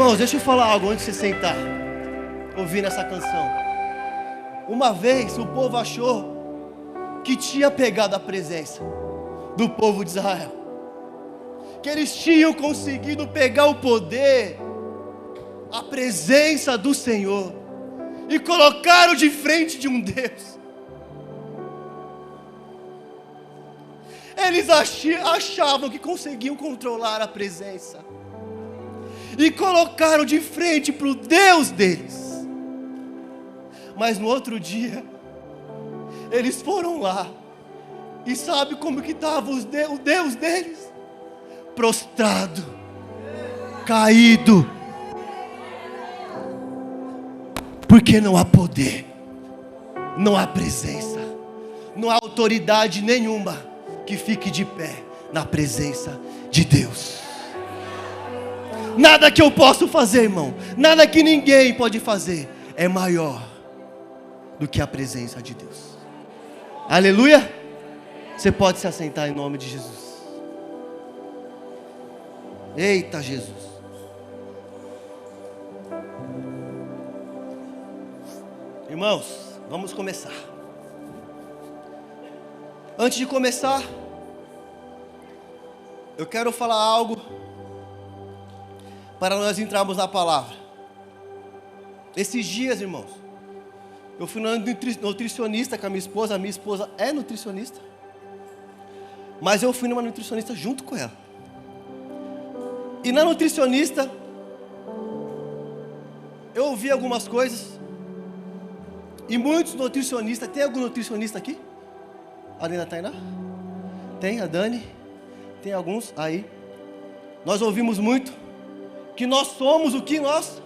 Irmãos, deixa eu falar algo antes de você sentar, ouvindo essa canção. Uma vez o povo achou que tinha pegado a presença do povo de Israel, que eles tinham conseguido pegar o poder, a presença do Senhor, e colocaram de frente de um Deus. Eles achavam que conseguiam controlar a presença, e colocaram de frente para o Deus deles. Mas no outro dia, eles foram lá, e sabe como que estava o Deus deles? Prostrado, caído, porque não há poder, não há presença, não há autoridade nenhuma que fique de pé na presença de Deus. Nada que eu possa fazer, irmão, nada que ninguém pode fazer é maior do que a presença de Deus. Aleluia. Você pode se assentar em nome de Jesus. Eita Jesus. Irmãos, vamos começar. Antes de começar, eu quero falar algo para nós entrarmos na palavra. Esses dias, irmãos, eu fui na nutricionista com a minha esposa é nutricionista, mas eu fui numa nutricionista junto com ela. E na nutricionista, eu ouvi algumas coisas, e muitos nutricionistas, tem algum nutricionista aqui? Além da Tainá? Tem, a Dani? Tem alguns aí. Nós ouvimos muito que nós somos o que nós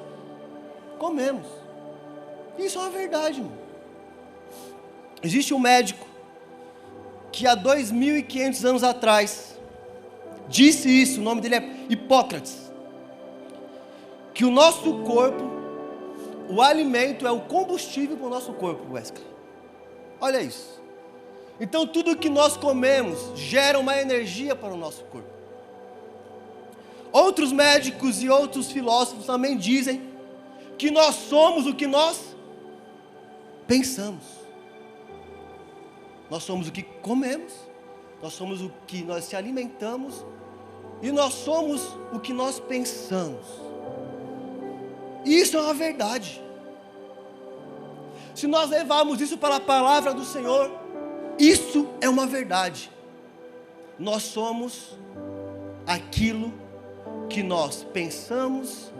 comemos. Isso é uma verdade, irmão. Existe um médico que há 2.500 anos atrás disse isso, o nome dele é Hipócrates, que o nosso corpo, o alimento é o combustível para o nosso corpo, Wesley. Olha isso. Então tudo que nós comemos gera uma energia para o nosso corpo. Outros médicos e outros filósofos também dizem que nós somos o que nós pensamos. Nós somos o que comemos, nós somos o que nós se alimentamos, e nós somos o que nós pensamos. Isso é uma verdade. Se nós levarmos isso para a palavra do Senhor, isso é uma verdade. Nós somos aquilo que nós pensamos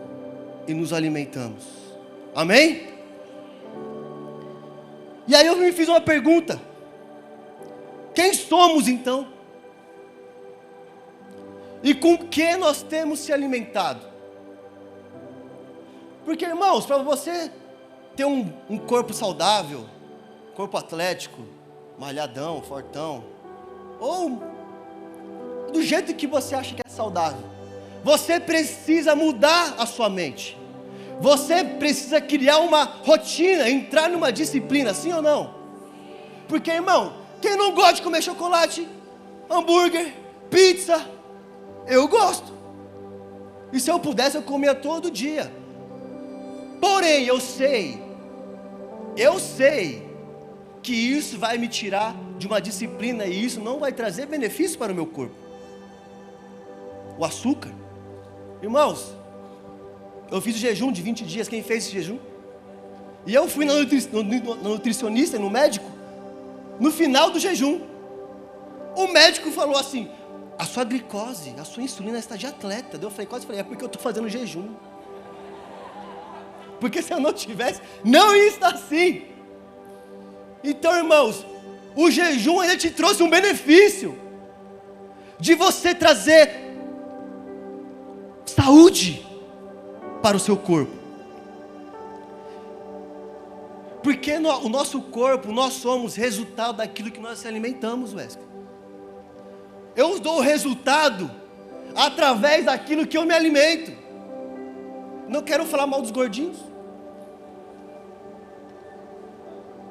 e nos alimentamos. Amém? E aí eu me fiz uma pergunta: quem somos então? E com que nós temos se alimentado? Porque, irmãos, para você ter um corpo saudável, corpo atlético, malhadão, fortão, ou do jeito que você acha que é saudável, você precisa mudar a sua mente. Você precisa criar uma rotina, entrar numa disciplina, sim ou não? Porque, irmão, quem não gosta de comer chocolate, hambúrguer, pizza, eu gosto. E se eu pudesse, eu comia todo dia. Porém, eu sei que isso vai me tirar de uma disciplina, e isso não vai trazer benefício para o meu corpo. O açúcar. Irmãos, eu fiz o jejum de 20 dias, quem fez esse jejum? E eu fui na nutricionista, no médico, no final do jejum. O médico falou assim: a sua glicose, a sua insulina está de atleta. Eu falei, quase falei, é porque eu estou fazendo jejum. Porque se eu não tivesse, não ia estar assim. Então, irmãos, o jejum ainda te trouxe um benefício de você trazer saúde para o seu corpo. Porque o nosso corpo, nós somos resultado daquilo que nós se alimentamos, Wesley. Eu dou o resultado através daquilo que eu me alimento. Não quero falar mal dos gordinhos,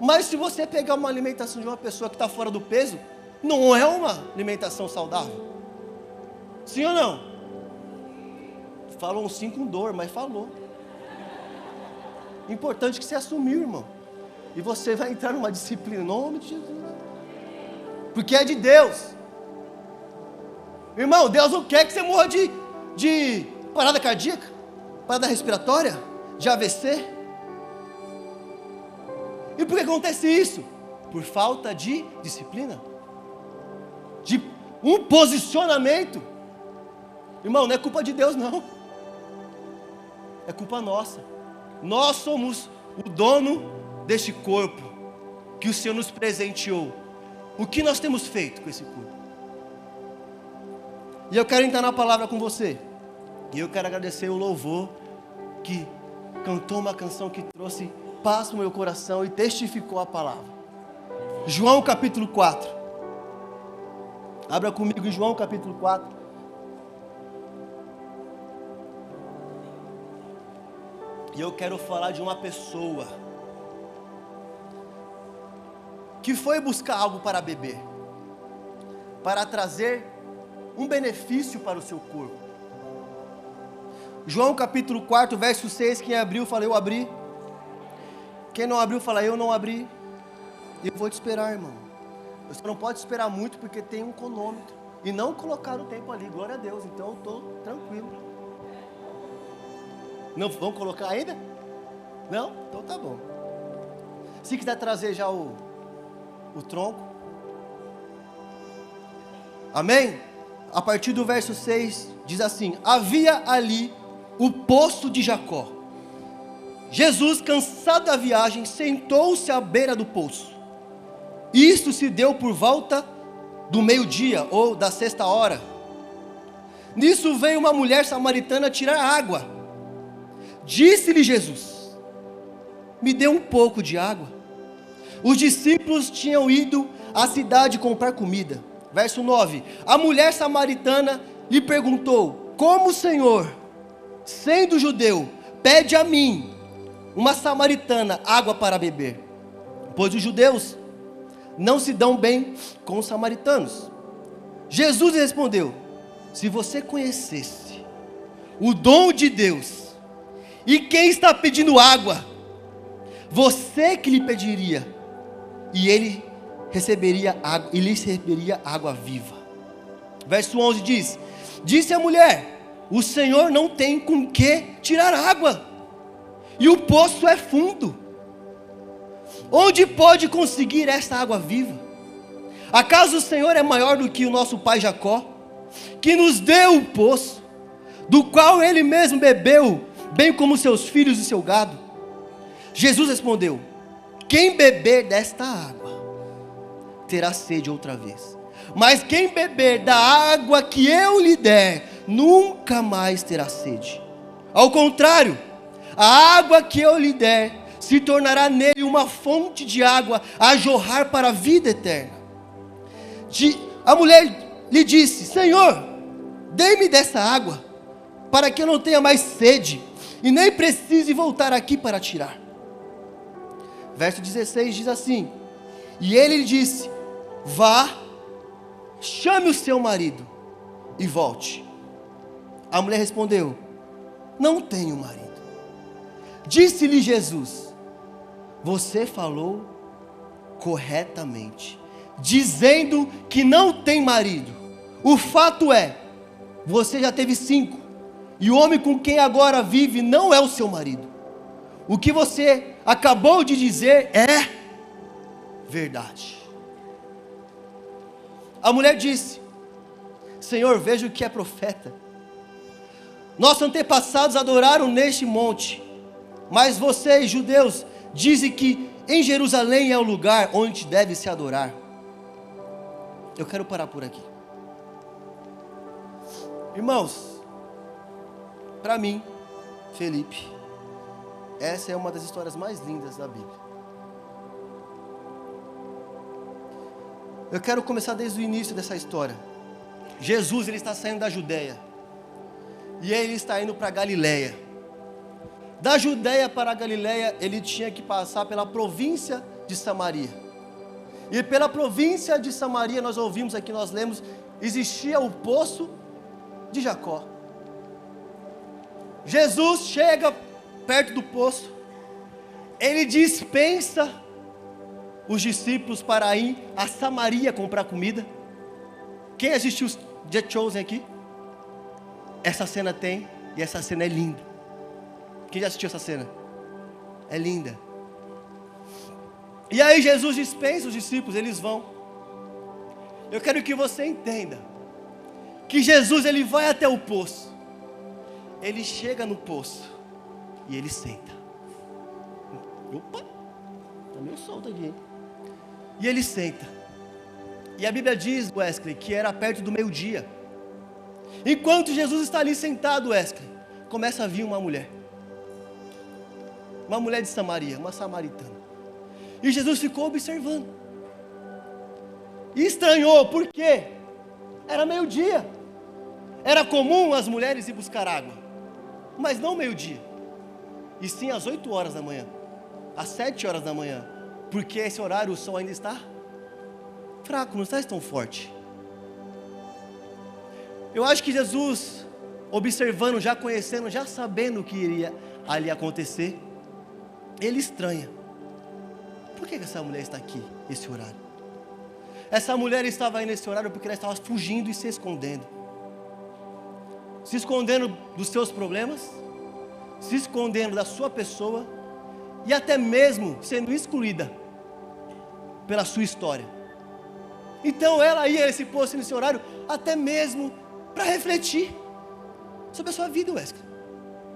mas se você pegar uma alimentação de uma pessoa que está fora do peso, não é uma alimentação saudável. Sim ou não? Falou um sim com dor, mas falou. Importante que você assumiu, irmão. E você vai entrar numa disciplina em nome de Jesus. Porque é de Deus. Irmão, Deus não quer que você morra de parada cardíaca, parada respiratória, de AVC. E por que acontece isso? Por falta de disciplina, de um posicionamento. Irmão, não é culpa de Deus não, é culpa nossa. Nós somos o dono deste corpo que o Senhor nos presenteou. O que nós temos feito com esse corpo? E eu quero entrar na palavra com você. E eu quero agradecer o louvor que cantou uma canção que trouxe paz no meu coração e testificou a palavra. João capítulo 4. Abra comigo em João capítulo 4. E eu quero falar de uma pessoa que foi buscar algo para beber, para trazer um benefício para o seu corpo. João capítulo 4, verso 6, quem abriu, fala eu abri. Quem não abriu, fala eu não abri. E eu vou te esperar, irmão. Você não pode esperar muito porque tem um cronômetro. E não colocar o tempo ali, glória a Deus. Então eu estou tranquilo. Não vão colocar ainda? Não? Então tá bom. Se quiser trazer já o tronco. Amém? A partir do verso 6 diz assim: havia ali o poço de Jacó. Jesus, cansado da viagem, sentou-se à beira do poço. Isto se deu por volta do meio-dia ou da sexta hora. Nisso veio uma mulher samaritana tirar água. Disse-lhe Jesus: me dê um pouco de água. Os discípulos tinham ido à cidade comprar comida. Verso 9: a mulher samaritana lhe perguntou: como o Senhor, sendo judeu, pede a mim, uma samaritana, água para beber? Pois os judeus não se dão bem com os samaritanos. Jesus respondeu: se você conhecesse o dom de Deus, e quem está pedindo água, você que lhe pediria, e ele receberia água, e lhe receberia água viva. Verso 11 diz: disse a mulher: o Senhor não tem com que tirar água, e o poço é fundo. Onde pode conseguir esta água viva? Acaso o Senhor é maior do que o nosso pai Jacó, que nos deu o poço, do qual ele mesmo bebeu, bem como seus filhos e seu gado? Jesus respondeu: quem beber desta água terá sede outra vez, mas quem beber da água que eu lhe der, nunca mais terá sede. Ao contrário, a água que eu lhe der se tornará nele uma fonte de água a jorrar para a vida eterna. A mulher lhe disse: Senhor, dê-me dessa água, para que eu não tenha mais sede, e nem precise voltar aqui para tirar. Verso 16 diz assim: e ele lhe disse: vá, chame o seu marido e volte. A mulher respondeu: não tenho marido. Disse-lhe Jesus: você falou corretamente, dizendo que não tem marido. O fato é, você já teve 5, e o homem com quem agora vive não é o seu marido. O que você acabou de dizer é verdade. A mulher disse: Senhor, vejo que é profeta. Nossos antepassados adoraram neste monte, mas vocês, judeus, dizem que em Jerusalém é o lugar onde deve se adorar. Eu quero parar por aqui. Irmãos, para mim, Felipe, essa é uma das histórias mais lindas da Bíblia. Eu quero começar desde o início dessa história. Jesus, ele está saindo da Judeia, e ele está indo para Galileia. Da Judeia para a Galileia, ele tinha que passar pela província de Samaria. E pela província de Samaria, nós ouvimos aqui, nós lemos, existia o poço de Jacó. Jesus chega perto do poço, ele dispensa os discípulos para ir a Samaria comprar comida. Quem assistiu The Chosen aqui? Essa cena tem, e essa cena é linda. Quem já assistiu essa cena? É linda. E aí Jesus dispensa os discípulos, eles vão. Eu quero que você entenda que Jesus, ele vai até o poço. Ele chega no poço e ele senta. Opa, tá meio solto aqui, hein? E ele senta. E a Bíblia diz, Wesley, que era perto do meio-dia. Enquanto Jesus está ali sentado, Wesley, começa a vir uma mulher. Uma mulher de Samaria, uma samaritana. E Jesus ficou observando. E estranhou, por quê? Era meio-dia. Era comum as mulheres ir buscar água. Mas não meio-dia. E sim às 8 horas da manhã. Às 7 horas da manhã. Porque esse horário o sol ainda está fraco, não está tão forte. Eu acho que Jesus, observando, já conhecendo, já sabendo o que iria ali acontecer, ele estranha. Por que essa mulher está aqui, esse horário? Essa mulher estava aí nesse horário porque ela estava fugindo e se escondendo. Se escondendo dos seus problemas, se escondendo da sua pessoa e até mesmo sendo excluída pela sua história. Então ela ia a esse posto nesse horário até mesmo para refletir sobre a sua vida, Wesley.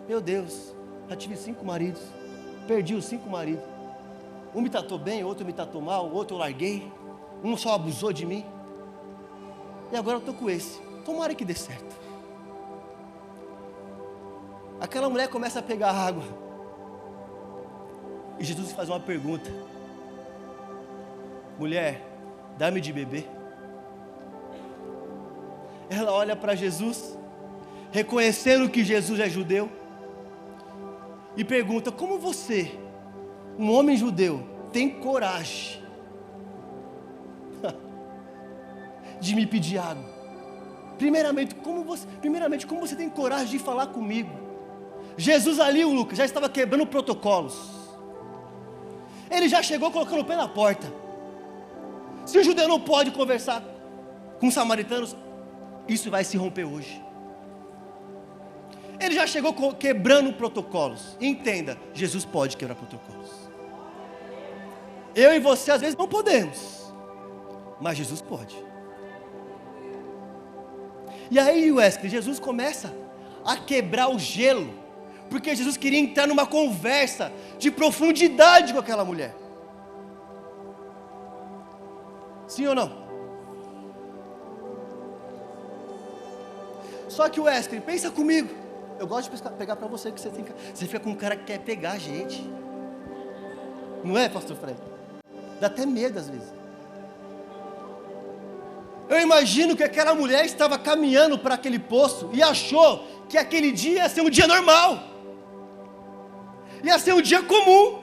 Meu Deus, já tive 5 maridos, perdi os 5 maridos. Um me tratou bem, outro me tratou mal, outro eu larguei, um só abusou de mim. E agora eu estou com esse. Tomara que dê certo. Aquela mulher começa a pegar água. E Jesus faz uma pergunta. Mulher, dá-me de beber. Ela olha para Jesus, reconhecendo que Jesus é judeu, e pergunta: como você, um homem judeu, tem coragem de me pedir água? Primeiramente, como você tem coragem de falar comigo? Jesus ali, o Lucas, já estava quebrando protocolos. Ele já chegou colocando o pé na porta. Se o judeu não pode conversar com os samaritanos, isso vai se romper hoje. Ele já chegou quebrando protocolos. Entenda, Jesus pode quebrar protocolos. Eu e você às vezes não podemos, mas Jesus pode. E aí, Wesley, Jesus começa a quebrar o gelo, porque Jesus queria entrar numa conversa de profundidade com aquela mulher. Sim ou não? Só que, Wesley, pensa comigo. Eu gosto de pegar para você, que você fica com um cara que quer pegar a gente. Não é, pastor Fred? Dá até medo às vezes. Eu imagino que aquela mulher estava caminhando para aquele poço e achou que aquele dia ia ser um dia normal. Ia ser um dia comum,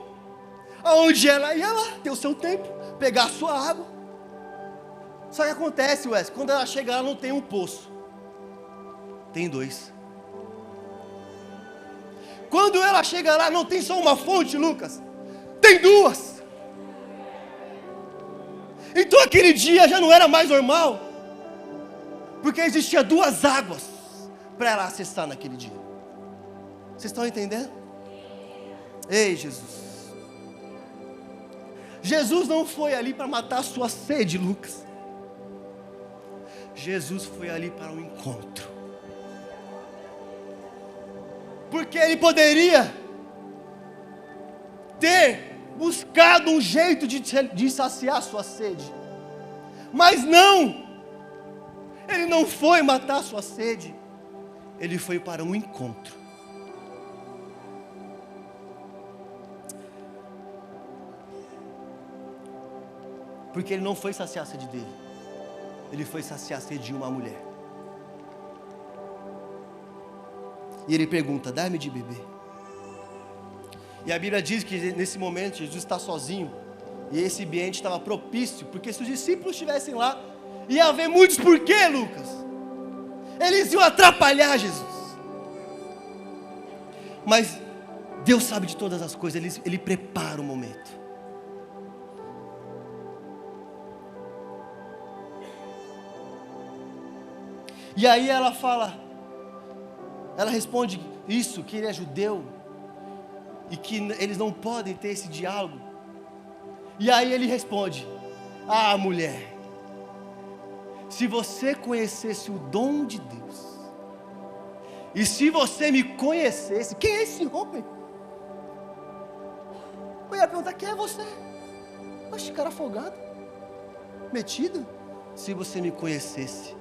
onde ela ia lá ter o seu tempo, pegar a sua água. Só que acontece, Wesley, quando ela chega lá não tem um poço, tem 2. Quando ela chega lá não tem só uma fonte, Lucas, tem 2. Então aquele dia já não era mais normal, porque existia 2 águas para ela acessar naquele dia. Vocês estão entendendo? Ei, Jesus. Jesus não foi ali para matar a sua sede, Lucas. Jesus foi ali para um encontro. Porque ele poderia ter buscado um jeito de saciar a sua sede. Mas não. Ele não foi matar a sua sede. Ele foi para um encontro. Porque ele não foi saciar a sede dele. Ele foi saciar a sede de uma mulher. E ele pergunta: dá-me de beber. E a Bíblia diz que nesse momento Jesus está sozinho. E esse ambiente estava propício, porque se os discípulos estivessem lá, ia haver muitos porquê, Lucas. Eles iam atrapalhar Jesus. Mas Deus sabe de todas as coisas, Ele prepara o momento. E aí ela responde isso, que ele é judeu, e que eles não podem ter esse diálogo. E aí ele responde: ah, mulher, se você conhecesse o dom de Deus, e se você me conhecesse, quem é esse homem? Eu ia perguntar: quem é você? Oxe, cara afogado, metido. Se você me conhecesse,